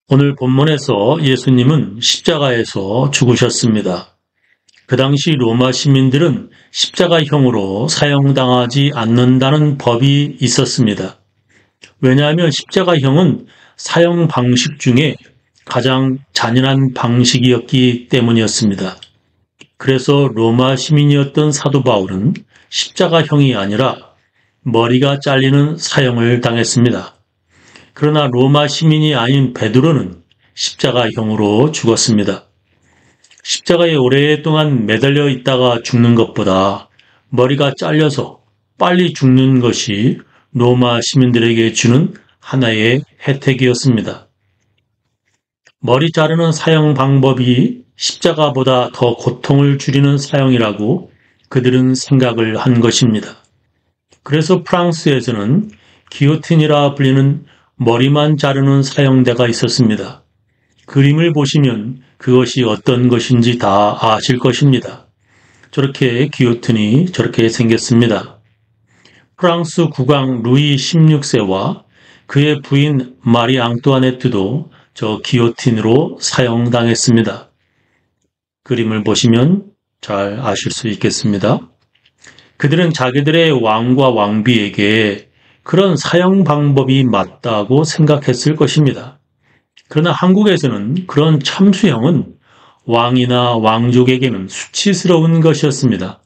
오늘 본문에서 예수님은 십자가에서 죽으셨습니다. 그 당시 로마 시민들은 십자가형으로 사형당하지 않는다는 법이 있었습니다. 왜냐하면 십자가형은 사형 방식 중에 가장 잔인한 방식이었기 때문이었습니다. 그래서 로마 시민이었던 사도 바울은 십자가형이 아니라 머리가 잘리는 사형을 당했습니다. 그러나 로마 시민이 아닌 베드로는 십자가형으로 죽었습니다. 십자가에 오랫동안 매달려 있다가 죽는 것보다 머리가 잘려서 빨리 죽는 것이 로마 시민들에게 주는 하나의 혜택이었습니다. 머리 자르는 사형 방법이 십자가보다 더 고통을 줄이는 사형이라고 그들은 생각을 한 것입니다. 그래서 프랑스에서는 기요틴이라 불리는 머리만 자르는 사형대가 있었습니다. 그림을 보시면 그것이 어떤 것인지 다 아실 것입니다. 저렇게 기요틴이 저렇게 생겼습니다. 프랑스 국왕 루이 16세와 그의 부인 마리 앙뚜아네트도 저 기요틴으로 사형당했습니다. 그림을 보시면 잘 아실 수 있겠습니다. 그들은 자기들의 왕과 왕비에게 그런 사형 방법이 맞다고 생각했을 것입니다. 그러나 한국에서는 그런 참수형은 왕이나 왕족에게는 수치스러운 것이었습니다.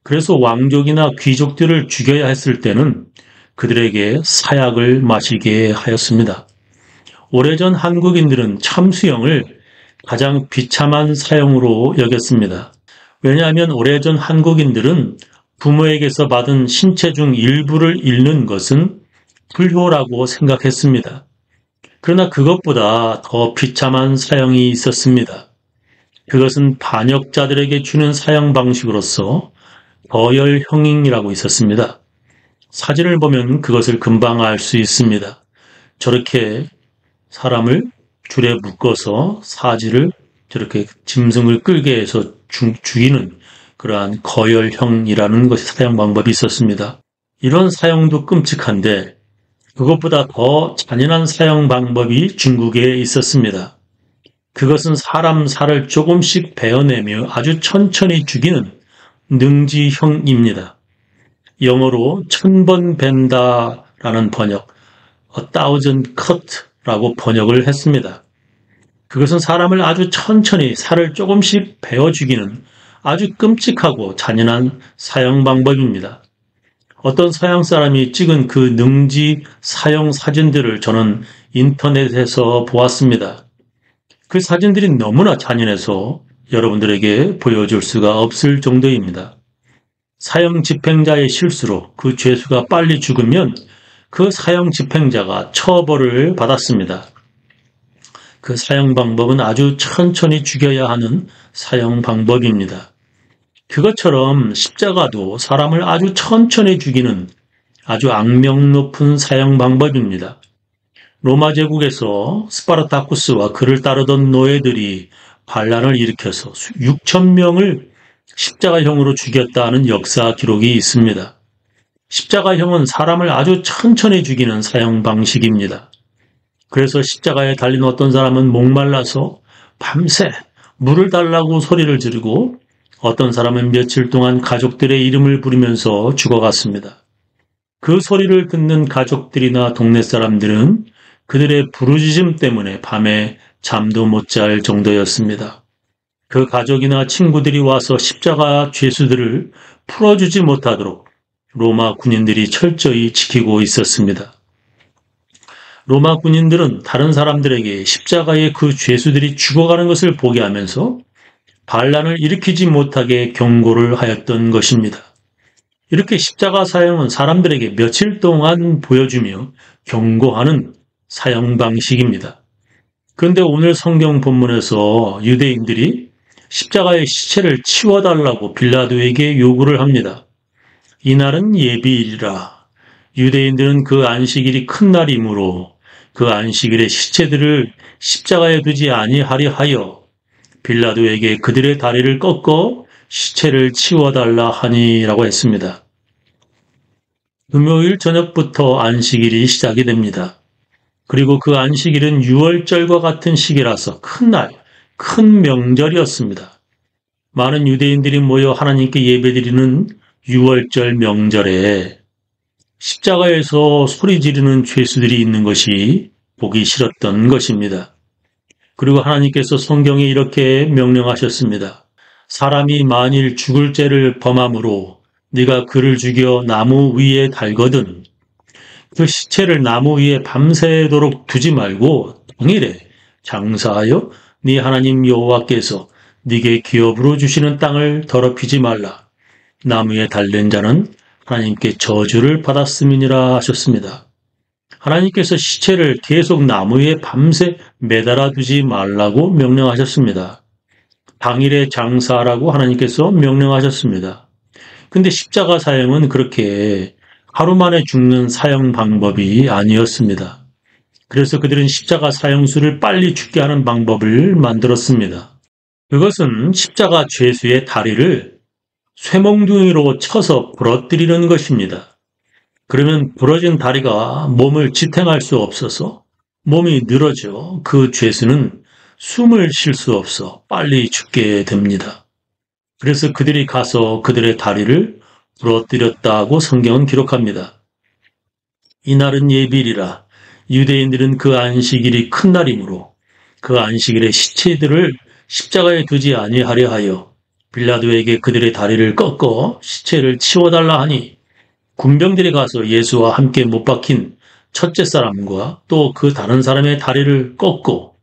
그래서 왕족이나 귀족들을 죽여야 했을 때는 그들에게 사약을 마시게 하였습니다. 오래전 한국인들은 참수형을 가장 비참한 사형으로 여겼습니다. 왜냐하면 오래전 한국인들은 부모에게서 받은 신체 중 일부를 잃는 것은 불효라고 생각했습니다. 그러나 그것보다 더 비참한 사형이 있었습니다. 그것은 반역자들에게 주는 사형 방식으로서 거열형이라고 있었습니다. 사진을 보면 그것을 금방 알 수 있습니다. 저렇게 사람을 줄에 묶어서 사지를 저렇게 짐승을 끌게 해서 죽이는 그러한 거열형이라는 것이 사형 방법이 있었습니다. 이런 사형도 끔찍한데 그것보다 더 잔인한 사형 방법이 중국에 있었습니다. 그것은 사람 살을 조금씩 베어내며 아주 천천히 죽이는 능지형입니다. 영어로 1000번 벤다라는 번역, a thousand cut라고 번역을 했습니다. 그것은 사람을 아주 천천히 살을 조금씩 베어 죽이는 아주 끔찍하고 잔인한 사형 방법입니다. 어떤 서양 사람이 찍은 그 능지 사형 사진들을 저는 인터넷에서 보았습니다. 그 사진들이 너무나 잔인해서 여러분들에게 보여줄 수가 없을 정도입니다. 사형 집행자의 실수로 그 죄수가 빨리 죽으면 그 사형 집행자가 처벌을 받았습니다. 그 사형 방법은 아주 천천히 죽여야 하는 사형 방법입니다. 그것처럼 십자가도 사람을 아주 천천히 죽이는 아주 악명 높은 사형 방법입니다. 로마 제국에서 스파르타쿠스와 그를 따르던 노예들이 반란을 일으켜서 6,000명을 십자가형으로 죽였다는 역사 기록이 있습니다. 십자가형은 사람을 아주 천천히 죽이는 사형 방식입니다. 그래서 십자가에 달린 어떤 사람은 목말라서 밤새 물을 달라고 소리를 지르고 어떤 사람은 며칠 동안 가족들의 이름을 부르면서 죽어갔습니다. 그 소리를 듣는 가족들이나 동네 사람들은 그들의 부르짖음 때문에 밤에 잠도 못 잘 정도였습니다. 그 가족이나 친구들이 와서 십자가 죄수들을 풀어주지 못하도록 로마 군인들이 철저히 지키고 있었습니다. 로마 군인들은 다른 사람들에게 십자가의 그 죄수들이 죽어가는 것을 보게 하면서 반란을 일으키지 못하게 경고를 하였던 것입니다. 이렇게 십자가 사형은 사람들에게 며칠 동안 보여주며 경고하는 사형 방식입니다. 그런데 오늘 성경 본문에서 유대인들이 십자가의 시체를 치워달라고 빌라도에게 요구를 합니다. 이날은 예비일이라. 유대인들은 그 안식일이 큰 날이므로 그 안식일에 시체들을 십자가에 두지 아니하려 하여 빌라도에게 그들의 다리를 꺾어 시체를 치워달라 하니라고 했습니다. 금요일 저녁부터 안식일이 시작이 됩니다. 그리고 그 안식일은 유월절과 같은 시기라서 큰 날, 큰 명절이었습니다. 많은 유대인들이 모여 하나님께 예배드리는 유월절 명절에 십자가에서 소리 지르는 죄수들이 있는 것이 보기 싫었던 것입니다. 그리고 하나님께서 성경에 이렇게 명령하셨습니다. 사람이 만일 죽을 죄를 범함으로 네가 그를 죽여 나무 위에 달거든 그 시체를 나무 위에 밤새도록 두지 말고 당일에 장사하여 네 하나님 여호와께서 네게 기업으로 주시는 땅을 더럽히지 말라. 나무에 달린 자는 하나님께 저주를 받았음이니라 하셨습니다. 하나님께서 시체를 계속 나무에 밤새 매달아 두지 말라고 명령하셨습니다. 당일에 장사하라고 하나님께서 명령하셨습니다. 근데 십자가 사형은 그렇게 하루 만에 죽는 사형 방법이 아니었습니다. 그래서 그들은 십자가 사형수를 빨리 죽게 하는 방법을 만들었습니다. 그것은 십자가 죄수의 다리를 쇠몽둥이로 쳐서 부러뜨리는 것입니다. 그러면 부러진 다리가 몸을 지탱할 수 없어서 몸이 늘어져 그 죄수는 숨을 쉴 수 없어 빨리 죽게 됩니다. 그래서 그들이 가서 그들의 다리를 부러뜨렸다고 성경은 기록합니다. 이날은 예비일이라 유대인들은 그 안식일이 큰 날이므로 그 안식일에 시체들을 십자가에 두지 아니하려 하여 빌라도에게 그들의 다리를 꺾어 시체를 치워달라 하니 군병들이 가서 예수와 함께 못 박힌 첫째 사람과 또 그 다른 사람의 다리를 꺾고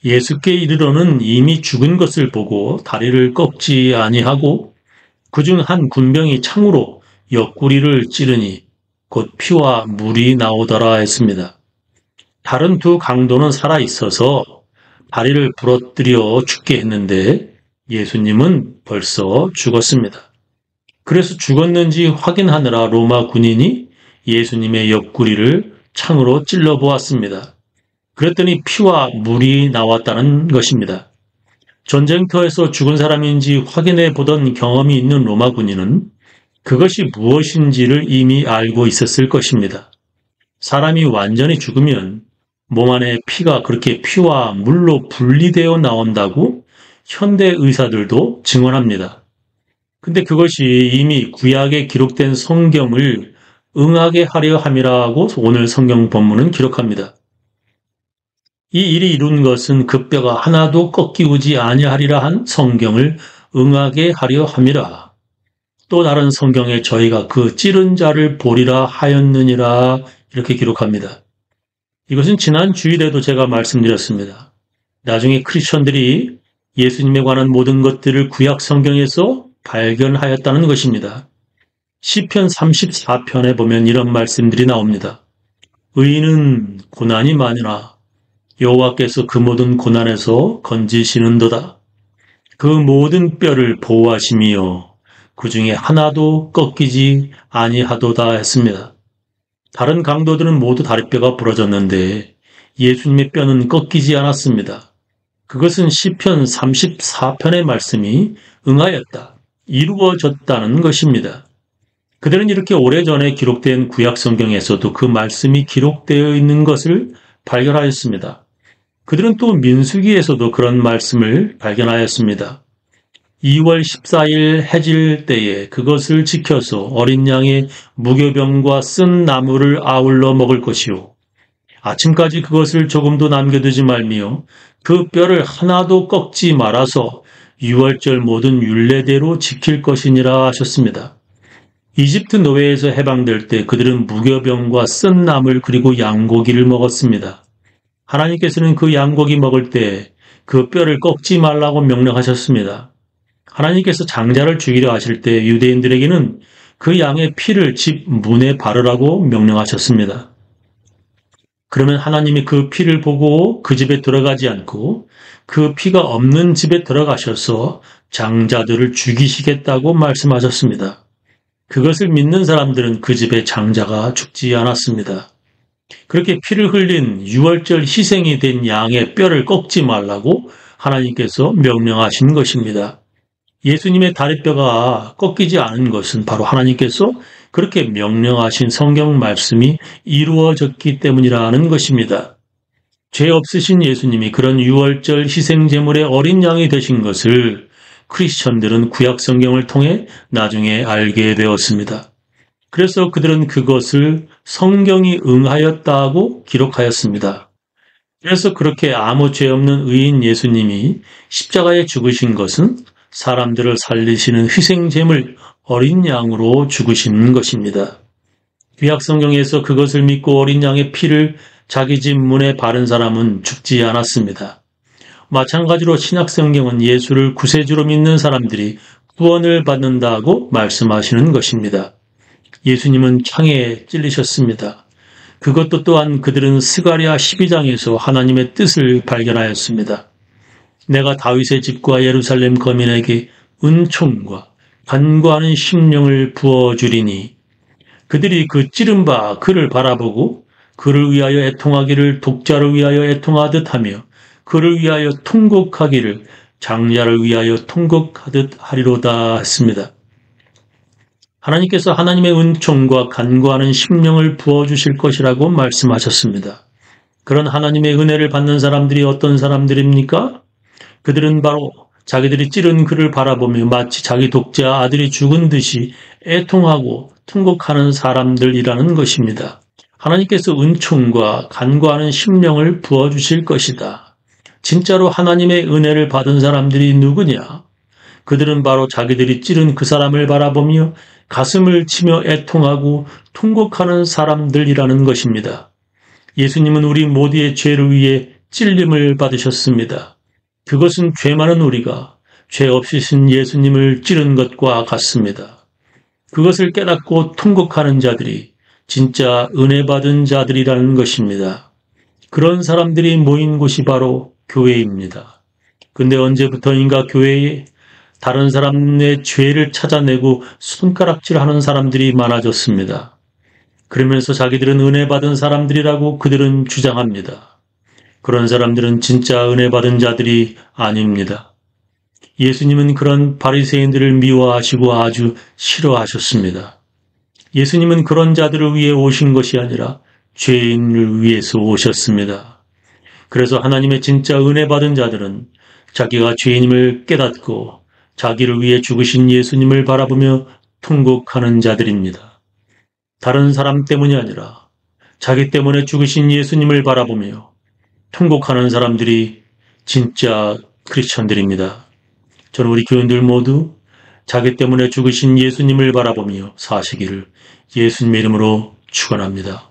예수께 이르러는 이미 죽은 것을 보고 다리를 꺾지 아니하고 그중 한 군병이 창으로 옆구리를 찌르니 곧 피와 물이 나오더라 했습니다. 다른 두 강도는 살아있어서 다리를 부러뜨려 죽게 했는데 예수님은 벌써 죽었습니다. 그래서 죽었는지 확인하느라 로마 군인이 예수님의 옆구리를 창으로 찔러보았습니다. 그랬더니 피와 물이 나왔다는 것입니다. 전쟁터에서 죽은 사람인지 확인해 보던 경험이 있는 로마 군인은 그것이 무엇인지를 이미 알고 있었을 것입니다. 사람이 완전히 죽으면 몸 안에 피가 그렇게 피와 물로 분리되어 나온다고 현대 의사들도 증언합니다. 근데 그것이 이미 구약에 기록된 성경을 응하게 하려 함이라고 오늘 성경 본문은 기록합니다. 이 일이 이룬 것은 그 뼈가 하나도 꺾이우지 아니하리라 한 성경을 응하게 하려 함이라. 또 다른 성경에 저희가 그 찌른 자를 보리라 하였느니라 이렇게 기록합니다. 이것은 지난 주일에도 제가 말씀드렸습니다. 나중에 크리스천들이 예수님에 관한 모든 것들을 구약 성경에서 발견하였다는 것입니다. 시편 34편에 보면 이런 말씀들이 나옵니다. 의인은 고난이 많으나 여호와께서 그 모든 고난에서 건지시는도다. 그 모든 뼈를 보호하심이요 그 중에 하나도 꺾이지 아니하도다 했습니다. 다른 강도들은 모두 다리뼈가 부러졌는데 예수님의 뼈는 꺾이지 않았습니다. 그것은 시편 34편의 말씀이 응하였다, 이루어졌다는 것입니다. 그들은 이렇게 오래전에 기록된 구약 성경에서도 그 말씀이 기록되어 있는 것을 발견하였습니다. 그들은 또 민수기에서도 그런 말씀을 발견하였습니다. 2월 14일 해질 때에 그것을 지켜서 어린 양의 무교병과 쓴 나물을 아울러 먹을 것이요 아침까지 그것을 조금도 남겨두지 말며 그 뼈를 하나도 꺾지 말아서 유월절 모든 율례대로 지킬 것이니라 하셨습니다. 이집트 노예에서 해방될 때 그들은 무교병과 쓴 나물 그리고 양고기를 먹었습니다. 하나님께서는 그 양고기 먹을 때 그 뼈를 꺾지 말라고 명령하셨습니다. 하나님께서 장자를 죽이려 하실 때 유대인들에게는 그 양의 피를 집 문에 바르라고 명령하셨습니다. 그러면 하나님이 그 피를 보고 그 집에 들어가지 않고 그 피가 없는 집에 들어가셔서 장자들을 죽이시겠다고 말씀하셨습니다. 그것을 믿는 사람들은 그 집의 장자가 죽지 않았습니다. 그렇게 피를 흘린 유월절 희생이 된 양의 뼈를 꺾지 말라고 하나님께서 명령하신 것입니다. 예수님의 다리뼈가 꺾이지 않은 것은 바로 하나님께서 그렇게 명령하신 성경 말씀이 이루어졌기 때문이라는 것입니다. 죄 없으신 예수님이 그런 유월절 희생제물의 어린 양이 되신 것을 크리스천들은 구약 성경을 통해 나중에 알게 되었습니다. 그래서 그들은 그것을 성경이 응하였다고 기록하였습니다. 그래서 그렇게 아무 죄 없는 의인 예수님이 십자가에 죽으신 것은 사람들을 살리시는 희생제물 어린 양으로 죽으신 것입니다. 구약 성경에서 그것을 믿고 어린 양의 피를 자기 집 문에 바른 사람은 죽지 않았습니다. 마찬가지로 신약 성경은 예수를 구세주로 믿는 사람들이 구원을 받는다고 말씀하시는 것입니다. 예수님은 창에 찔리셨습니다. 그것도 또한 그들은 스가랴 12장에서 하나님의 뜻을 발견하였습니다. 내가 다윗의 집과 예루살렘 거민에게 은총과 간구하는 심령을 부어주리니 그들이 그 찌른 바 그를 바라보고 그를 위하여 애통하기를 독자를 위하여 애통하듯 하며 그를 위하여 통곡하기를 장자를 위하여 통곡하듯 하리로다 했습니다. 하나님께서 하나님의 은총과 간구하는 심령을 부어주실 것이라고 말씀하셨습니다. 그런 하나님의 은혜를 받는 사람들이 어떤 사람들입니까? 그들은 바로 자기들이 찌른 그를 바라보며 마치 자기 독자 아들이 죽은 듯이 애통하고 통곡하는 사람들이라는 것입니다. 하나님께서 은총과 간구하는 심령을 부어주실 것이다. 진짜로 하나님의 은혜를 받은 사람들이 누구냐? 그들은 바로 자기들이 찌른 그 사람을 바라보며 가슴을 치며 애통하고 통곡하는 사람들이라는 것입니다. 예수님은 우리 모두의 죄를 위해 찔림을 받으셨습니다. 그것은 죄 많은 우리가 죄 없으신 예수님을 찌른 것과 같습니다. 그것을 깨닫고 통곡하는 자들이 진짜 은혜 받은 자들이라는 것입니다. 그런 사람들이 모인 곳이 바로 교회입니다. 근데 언제부터인가 교회에 다른 사람의 죄를 찾아내고 손가락질하는 사람들이 많아졌습니다. 그러면서 자기들은 은혜 받은 사람들이라고 그들은 주장합니다. 그런 사람들은 진짜 은혜 받은 자들이 아닙니다. 예수님은 그런 바리새인들을 미워하시고 아주 싫어하셨습니다. 예수님은 그런 자들을 위해 오신 것이 아니라 죄인을 위해서 오셨습니다. 그래서 하나님의 진짜 은혜 받은 자들은 자기가 죄인임을 깨닫고 자기를 위해 죽으신 예수님을 바라보며 통곡하는 자들입니다. 다른 사람 때문이 아니라 자기 때문에 죽으신 예수님을 바라보며 통곡하는 사람들이 진짜 크리스천들입니다. 저는 우리 교인들 모두 자기 때문에 죽으신 예수님을 바라보며 사시기를 예수님의 이름으로 축원합니다.